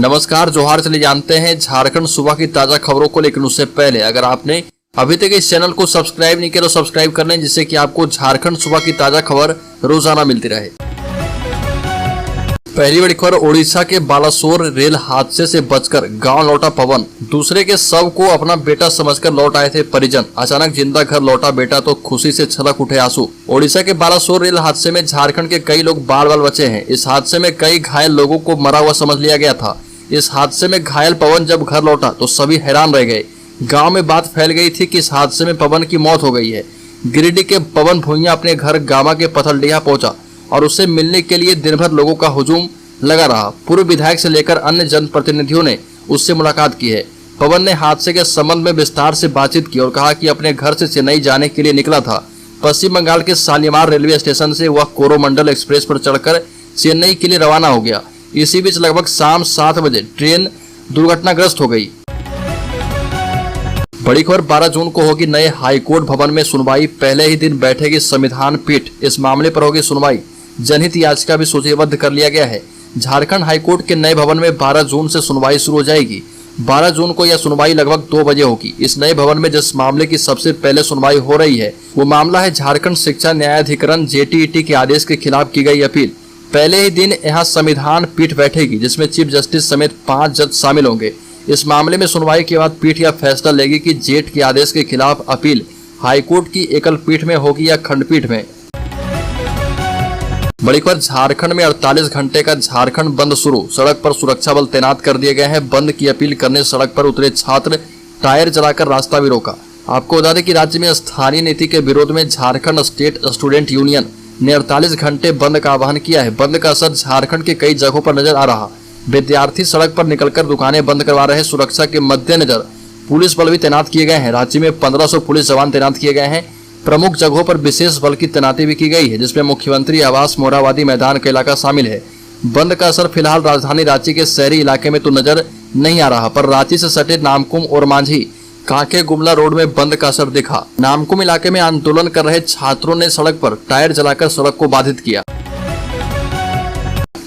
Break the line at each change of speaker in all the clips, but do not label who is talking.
नमस्कार, जोहार। चलिए जानते हैं झारखंड सुबह की ताजा खबरों को, लेकिन उससे पहले अगर आपने अभी तक इस चैनल को सब्सक्राइब नहीं किया तो सब्सक्राइब कर लें, जिससे कि आपको झारखंड सुबह की ताजा खबर रोजाना मिलती रहे। पहली बड़ी खबर, ओडिशा के बालासोर रेल हादसे से बचकर गांव लौटा पवन। दूसरे के शव को अपना बेटा समझकर लौट आए थे परिजन। अचानक जिंदा घर लौटा बेटा तो खुशी से छलक उठे आंसू। ओडिशा के बालासोर रेल हादसे में झारखंड के कई लोग बाल बाल बचे हैं। इस हादसे में कई घायल लोगों को मरा हुआ समझ लिया गया था। इस हादसे में घायल पवन जब घर लौटा तो सभी हैरान रह गए। गांव में बात फैल गई थी कि इस हादसे में पवन की मौत हो गई है। गिरिडीह के पवन भुइयां अपने घर गामा के पथलडीहा पहुंचा और उससे मिलने के लिए दिन भर लोगों का हुजूम लगा रहा। पूर्व विधायक से लेकर अन्य जनप्रतिनिधियों ने उससे मुलाकात की है। पवन ने हादसे के संबंध में विस्तार से बातचीत की और कहा कि अपने घर से चेन्नई जाने के लिए निकला था। पश्चिम बंगाल के शालीमार रेलवे स्टेशन से वह कोरोमंडल एक्सप्रेस पर चढ़कर चेन्नई के लिए रवाना हो गया। इसी बीच लगभग शाम 7 बजे ट्रेन दुर्घटनाग्रस्त हो गई। बड़ी खबर, 12 जून को होगी नए हाईकोर्ट भवन में सुनवाई। पहले ही दिन बैठेगी संविधान पीठ। इस मामले पर होगी सुनवाई। जनहित याचिका भी सूचीबद्ध कर लिया गया है। झारखंड हाईकोर्ट के नए भवन में 12 जून से सुनवाई शुरू हो जाएगी। 12 जून को यह सुनवाई लगभग 2 बजे होगी। इस नए भवन में जिस मामले की सबसे पहले सुनवाई हो रही है वो मामला है झारखंड शिक्षा न्यायाधिकरण JTET के आदेश के खिलाफ की गई अपील। पहले ही दिन यहाँ संविधान पीठ बैठेगी, जिसमें चीफ जस्टिस समेत 5 जज शामिल होंगे। इस मामले में सुनवाई के बाद पीठ यह फैसला लेगी कि जेट के आदेश के खिलाफ अपील हाईकोर्ट की एकल पीठ में होगी या खंडपीठ में। बड़ी खबर, झारखंड में 48 घंटे का झारखंड बंद शुरू। सड़क पर सुरक्षा बल तैनात कर दिए गए हैं। बंद की अपील करने सड़क पर उतरे छात्र, टायर जलाकर रास्ता भी रोका। आपको बता दें कि राज्य में स्थानीय नीति के विरोध में झारखंड स्टेट स्टूडेंट यूनियन ने 48 घंटे बंद का आह्वान किया है। बंद का असर झारखंड के कई जगहों पर नजर आ रहा। विद्यार्थी सड़क पर निकलकर दुकानें बंद करवा रहे। सुरक्षा के मद्देनजर पुलिस बल भी तैनात किए गए हैं। राज्य में 1500 पुलिस जवान तैनात किए गए हैं। प्रमुख जगहों पर विशेष बल की तैनाती भी की गई है, जिसमें मुख्यमंत्री आवास मोराबादी मैदान का इलाका शामिल है। बंद का असर फिलहाल राजधानी रांची के शहरी इलाके में तो नजर नहीं आ रहा, पर रांची से सटे नामकुम और मांझी कांके गुमला रोड में बंद का असर दिखा। नामकुम इलाके में आंदोलन कर रहे छात्रों ने सड़क पर टायर जलाकर सड़क को बाधित किया।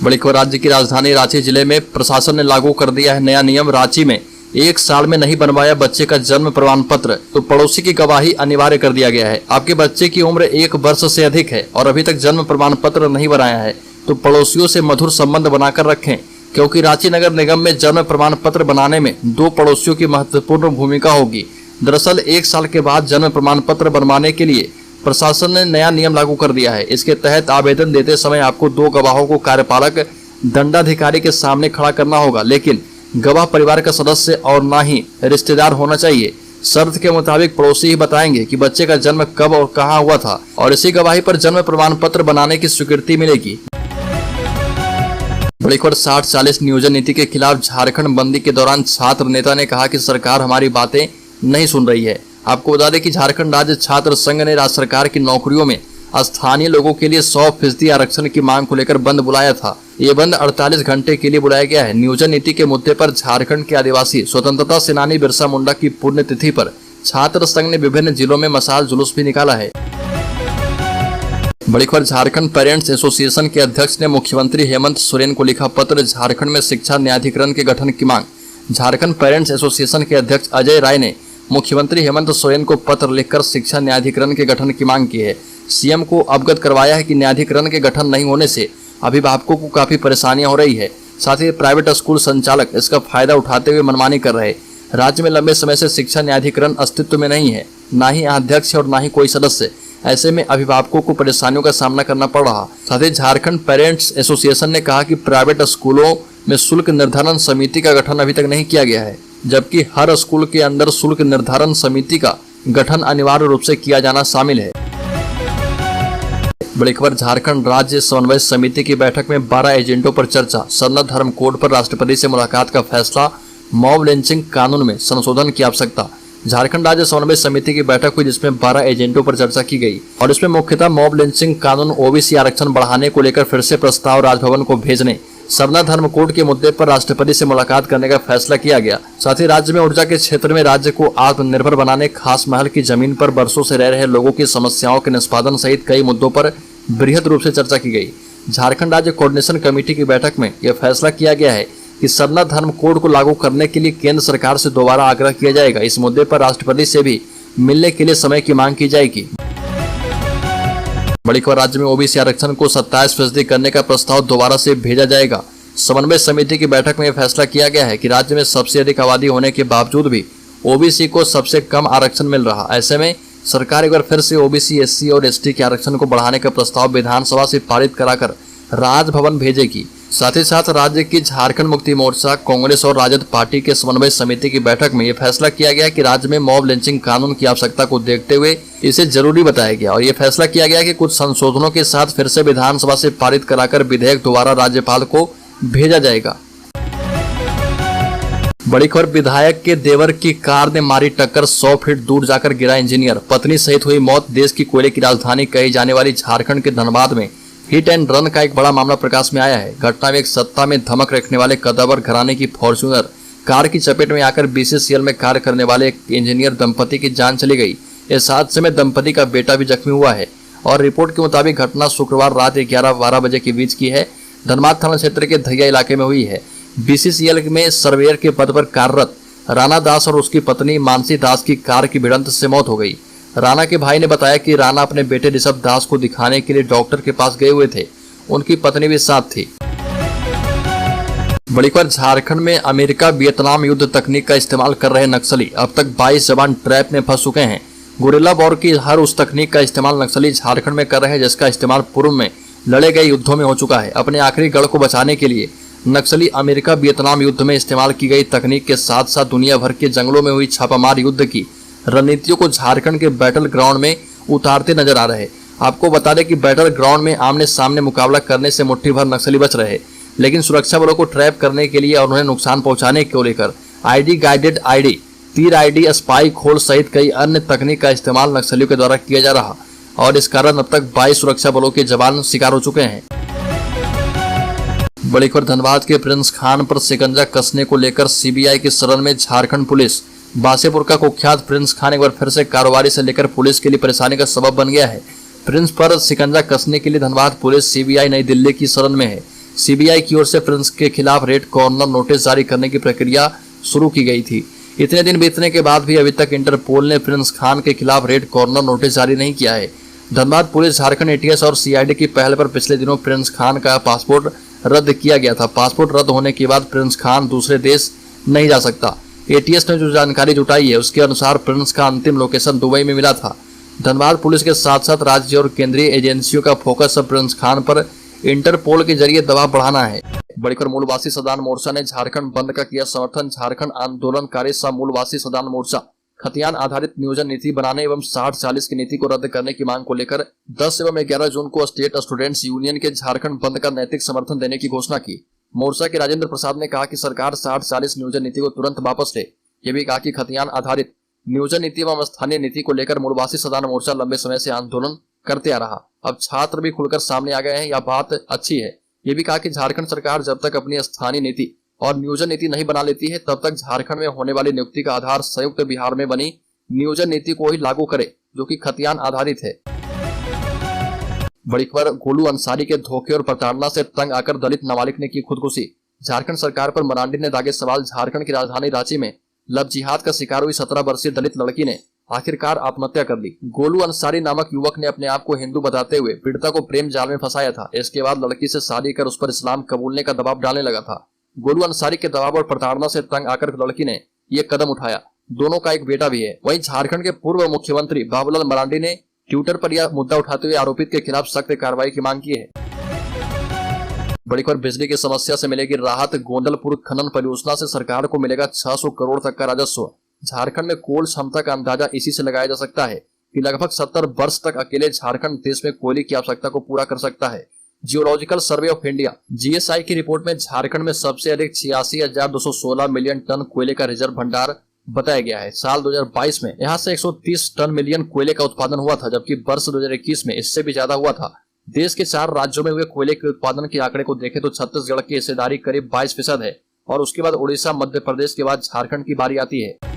बड़ी खबर, राज्य की राजधानी रांची जिले में प्रशासन ने लागू कर दिया है नया नियम। रांची में 1 साल में नहीं बनवाया बच्चे का जन्म प्रमाण पत्र तो पड़ोसी की गवाही अनिवार्य कर दिया गया है। आपके बच्चे की उम्र 1 वर्ष से अधिक है और अभी तक जन्म प्रमाण पत्र नहीं बनाया है तो पड़ोसियों से मधुर संबंध बनाकर रखें, क्योंकि रांची नगर निगम में जन्म प्रमाण पत्र बनाने में 2 पड़ोसियों की महत्वपूर्ण भूमिका होगी। दरअसल 1 साल के बाद जन्म प्रमाण पत्र बनवाने के लिए प्रशासन ने नया नियम लागू कर दिया है। इसके तहत आवेदन देते समय आपको 2 गवाहों को कार्यपालक दंडाधिकारी के सामने खड़ा करना होगा, लेकिन गवाह परिवार का सदस्य और ना ही रिश्तेदार होना चाहिए। शर्त के मुताबिक पड़ोसी ही बताएंगे कि बच्चे का जन्म कब और कहां हुआ था और इसी गवाही पर जन्म प्रमाण पत्र बनाने की स्वीकृति मिलेगी। बड़ी खबर, 60-40 नियोजन नीति के खिलाफ झारखंड बंदी के दौरान छात्र नेता ने कहा कि सरकार हमारी बातें नहीं सुन रही है। आपको बता दें कि झारखंड राज्य छात्र संघ ने राज्य सरकार की नौकरियों में स्थानीय लोगों के लिए 100% आरक्षण की मांग को लेकर बंद बुलाया था। ये बंद 48 घंटे के लिए बुलाया गया है। नियोजन नीति के मुद्दे पर झारखंड के आदिवासी स्वतंत्रता सेनानी बिरसा मुंडा की पुण्यतिथि पर छात्र संघ ने विभिन्न जिलों में मशाल जुलूस भी निकाला है। बड़ी खबर, झारखंड पेरेंट्स एसोसिएशन के अध्यक्ष ने मुख्यमंत्री हेमंत सोरेन को लिखा पत्र। झारखंड में शिक्षा न्यायाधिकरण के गठन की मांग। झारखंड पेरेंट्स एसोसिएशन के अध्यक्ष अजय राय ने मुख्यमंत्री हेमंत सोरेन को पत्र लिखकर शिक्षा न्यायाधिकरण के गठन की मांग की है। सीएम को अवगत करवाया है कि न्यायाधिकरण के गठन नहीं होने से अभिभावकों को काफी परेशानियां हो रही है। साथ ही प्राइवेट स्कूल संचालक इसका फायदा उठाते हुए मनमानी कर रहे। राज्य में लंबे समय से शिक्षा न्यायाधिकरण अस्तित्व में नहीं है, ना ही अध्यक्ष और ना ही कोई सदस्य। ऐसे में अभिभावकों को परेशानियों का सामना करना पड़ रहा। साथ ही झारखंड पेरेंट्स एसोसिएशन ने कहा कि प्राइवेट स्कूलों में शुल्क निर्धारण समिति का गठन अभी तक नहीं किया गया है, जबकि हर स्कूल के अंदर शुल्क निर्धारण समिति का गठन अनिवार्य रूप से किया जाना शामिल है। बड़ी खबर, झारखंड राज्य समन्वय समिति की बैठक में 12 एजेंडों पर चर्चा। सन्नत धर्म कोड पर राष्ट्रपति से मुलाकात का फैसला। मॉब लिंचिंग कानून में संशोधन की आवश्यकता। झारखंड राज्य समन्वय समिति की बैठक हुई, जिसमें 12 एजेंडों पर चर्चा की गई और इसमें मुख्यतः मॉब लिंचिंग कानून, ओबीसी आरक्षण बढ़ाने को लेकर फिर से प्रस्ताव राजभवन को भेजने, सन्नत धर्म कोड के मुद्दे पर राष्ट्रपति से मुलाकात करने का फैसला किया गया। साथ ही राज्य में ऊर्जा के क्षेत्र में राज्य को आत्मनिर्भर बनाने, खास महल की जमीन पर बरसों से रह रहे लोगों की समस्याओं के निष्पादन सहित कई मुद्दों पर बृहद रूप से चर्चा की गई। झारखंड राज्य कोऑर्डिनेशन कमेटी की बैठक में यह फैसला किया गया है कि सरना धर्म कोड को लागू करने के लिए केंद्र सरकार से दोबारा आग्रह किया जाएगा। इस मुद्दे पर राष्ट्रपति से भी मिलने के लिए समय की मांग की जाएगी। बड़ी खबर, राज्य में ओबीसी आरक्षण को 27% करने का प्रस्ताव दोबारा से भेजा जाएगा। समन्वय समिति की बैठक में यह फैसला किया गया है कि राज्य में सबसे अधिक आबादी होने के बावजूद भी ओबीसी को सबसे कम आरक्षण मिल रहा। ऐसे में सरकार एक बार फिर से ओबीसी, एससी और एसटी के आरक्षण को बढ़ाने का प्रस्ताव विधानसभा से पारित कराकर राजभवन भेजेगी। साथ ही साथ राज्य की झारखंड मुक्ति मोर्चा, कांग्रेस और राजद पार्टी के समन्वय समिति की बैठक में यह फैसला किया गया कि राज्य में मॉब लिंचिंग कानून की आवश्यकता को देखते हुए इसे जरूरी बताया गया और यह फैसला किया गया कि कुछ संशोधनों के साथ फिर से विधानसभा से पारित कराकर विधेयक दोबारा राज्यपाल को भेजा जाएगा। बड़ी खबर, विधायक के देवर की कार ने मारी टक्कर, 100 फीट दूर जाकर गिरा इंजीनियर, पत्नी सहित हुई मौत। देश की कोयले की राजधानी कही जाने वाली झारखंड के धनबाद में हिट एंड रन का एक बड़ा मामला प्रकाश में आया है। घटना में एक सत्ता में धमक रखने वाले कद्दावर घराने की फॉर्च्यूनर कार की चपेट में आकर बीसीसीएल में कार्य करने वाले एक इंजीनियर दंपति की जान चली गई। इस हादसे में दंपति का बेटा भी जख्मी हुआ है और रिपोर्ट के मुताबिक घटना शुक्रवार रात 11-12 बजे के बीच की है। धनबाद थाना क्षेत्र के धैया इलाके में हुई है। बीसीसीएल में सर्वेयर के पद पर कार्यरत राणा दास और उसकी पत्नी मानसी दास की कार की भिड़ंत से मौत हो गई। राणा के भाई ने बताया कि राणा अपने बेटे ऋषभ दास को दिखाने के लिए डॉक्टर के पास गए हुए थे। उनकी पत्नी भी साथ थी। बड़ी खबर, झारखंड में अमेरिका वियतनाम युद्ध तकनीक का इस्तेमाल कर रहे नक्सली, अब तक 22 जवान ट्रैप में फंस चुके हैं। गोरिल्ला वॉर की हर उस तकनीक का इस्तेमाल नक्सली झारखंड में कर रहे हैं जिसका इस्तेमाल पूर्व में लड़े गए युद्धों में हो चुका है। अपने आखिरी गढ़ को बचाने के लिए नक्सली अमेरिका वियतनाम युद्ध में इस्तेमाल की गई तकनीक के साथ साथ दुनिया भर के जंगलों में हुई छापामार युद्ध की रणनीतियों को झारखंड के बैटल ग्राउंड में उतारते नजर आ रहे। आपको बता दें कि बैटल ग्राउंड में आमने सामने मुकाबला करने से मुट्ठी भर नक्सली बच रहे, लेकिन सुरक्षा बलों को ट्रैप करने के लिए और उन्हें नुकसान पहुंचाने को लेकर आईडी गाइडेड आईडी, तीर आईडी, स्पाई खोल सहित कई अन्य तकनीक का इस्तेमाल नक्सलियों के द्वारा किया जा रहा और इस कारण अब तक 22 सुरक्षा बलों के जवान शिकार हो चुके हैं। बड़ी खबर, धनबाद के प्रिंस खान पर शिकंजा कसने को लेकर सीबीआई की शरण में झारखंड पुलिस। बासेपुर का कुख्यात प्रिंस खान एक बार फिर से कारोबारी से लेकर पुलिस के लिए परेशानी का सबब बन गया है। प्रिंस पर शिकंजा कसने के लिए धनबाद पुलिस सीबीआई नई दिल्ली की शरण में है। सीबीआई की ओर से प्रिंस के खिलाफ रेड कॉर्नर नोटिस जारी करने की प्रक्रिया शुरू की गई थी। इतने दिन बीतने के बाद भी अभी तक इंटरपोल ने प्रिंस खान के खिलाफ रेड कॉर्नर नोटिस जारी नहीं किया है। धनबाद पुलिस, झारखंड एटीएस और सीआईडी की पहल पर पिछले दिनों प्रिंस खान का पासपोर्ट रद्द किया गया था। पासपोर्ट रद्द होने के बाद प्रिंस खान दूसरे देश नहीं जा सकता। एटीएस ने जो जानकारी जुटाई है उसके अनुसार प्रिंस का अंतिम लोकेशन दुबई में मिला था। धनबाद पुलिस के साथ साथ राज्य और केंद्रीय एजेंसियों का फोकस अब प्रिंस खान पर इंटरपोल के जरिए दबाव बढ़ाना है। बढ़कर मूलवासी सदान मोर्चा ने झारखंड बंद का किया समर्थन। झारखंड आंदोलनकारी सह मूलवासी सदान मोर्चा खतियान आधारित नियोजन नीति बनाने एवं 60-40 की नीति को रद्द करने की मांग को लेकर 10 एवं 11 जून को स्टेट स्टूडेंट्स यूनियन के झारखंड बंद का नैतिक समर्थन देने की घोषणा की। मोर्चा के राजेंद्र प्रसाद ने कहा कि सरकार 60-40 नियोजन नीति को तुरंत वापस ले। ये भी कहा कि खतियान आधारित नियोजन नीति एवं स्थानीय नीति को लेकर मूलवासी सदान मोर्चा लंबे समय से आंदोलन करते आ रहा। अब छात्र भी खुलकर सामने आ गए हैं, यह बात अच्छी है। ये भी कहा कि झारखंड सरकार जब तक अपनी स्थानीय नीति और नियोजन नीति नहीं बना लेती है तब तक झारखंड में होने वाली नियुक्ति का आधार संयुक्त बिहार में बनी नियोजन नीति को ही लागू करे जो कि खतियान आधारित है। बड़ी खबर, गोलू अंसारी के धोखे और प्रताड़ना से तंग आकर दलित नाबालिग ने की खुदकुशी। झारखंड सरकार पर मरांडी ने दागे सवाल। झारखंड की राजधानी रांची में लव जिहाद का शिकार हुई 17 वर्षीय दलित लड़की ने आखिरकार आत्महत्या कर ली। गोलू अंसारी नामक युवक ने अपने आप को हिंदू बताते हुए पीड़िता को प्रेम जाल में फंसाया था। इसके बाद लड़की से शादी कर उस पर इस्लाम कबूलने का दबाव डालने लगा था। गोलू अंसारी के दबाव और प्रताड़ना से तंग आकर लड़की ने ये कदम उठाया। दोनों का एक बेटा भी है। वहीं झारखंड के पूर्व मुख्यमंत्री बाबूलाल मरांडी ने ट्विटर पर यह मुद्दा उठाते हुए आरोपित के खिलाफ सख्त कार्रवाई की मांग की है। बड़ी खबर, बिजली की समस्या से मिलेगी राहत। गोंदलपुर खनन परियोजना से सरकार को मिलेगा 600 करोड़ तक का राजस्व। झारखंड में कोल क्षमता का अंदाजा इसी से लगाया जा सकता है कि लगभग 70 वर्ष तक अकेले झारखंड देश में कोयले की आवश्यकता को पूरा कर सकता है। Geological survey of India GSI की रिपोर्ट में झारखंड में सबसे अधिक 86,216 मिलियन टन कोयले का रिजर्व भंडार बताया गया है। साल 2022 में यहाँ से 130 टन मिलियन कोयले का उत्पादन हुआ था, जबकि वर्ष 2021 में इससे भी ज्यादा हुआ था। देश के 4 राज्यों में हुए कोयले के उत्पादन के आंकड़े को देखें तो छत्तीसगढ़ की हिस्सेदारी करीब 22% है और उसके बाद उड़ीसा, मध्य प्रदेश के बाद झारखंड की बारी आती है।